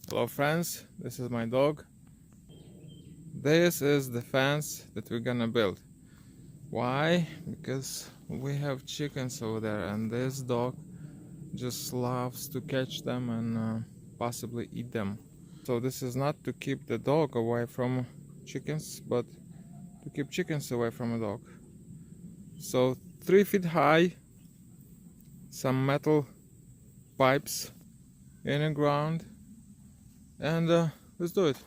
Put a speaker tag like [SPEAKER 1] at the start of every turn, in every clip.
[SPEAKER 1] Hello friends, this is my dog. This is the fence that we're gonna build. Why? Because we have chickens over there and this dog just loves to catch them and possibly eat them. So this is not to keep the dog away from chickens, but to keep chickens away from a dog. So 3 feet high, some metal pipes in the ground, and let's do it.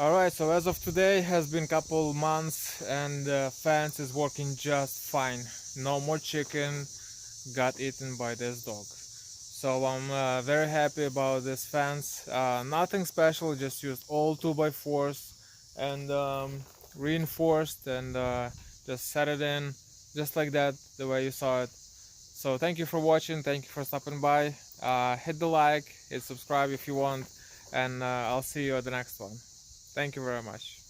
[SPEAKER 1] Alright, so as of today has been couple months and the fence is working just fine. No more chicken got eaten by this dog. So I'm very happy about this fence. Nothing special, just used all 2x4s and reinforced and just set it in just like that, the way you saw it. So thank you for watching, thank you for stopping by. Hit the like, hit subscribe if you want, and I'll see you at the next one. Thank you very much.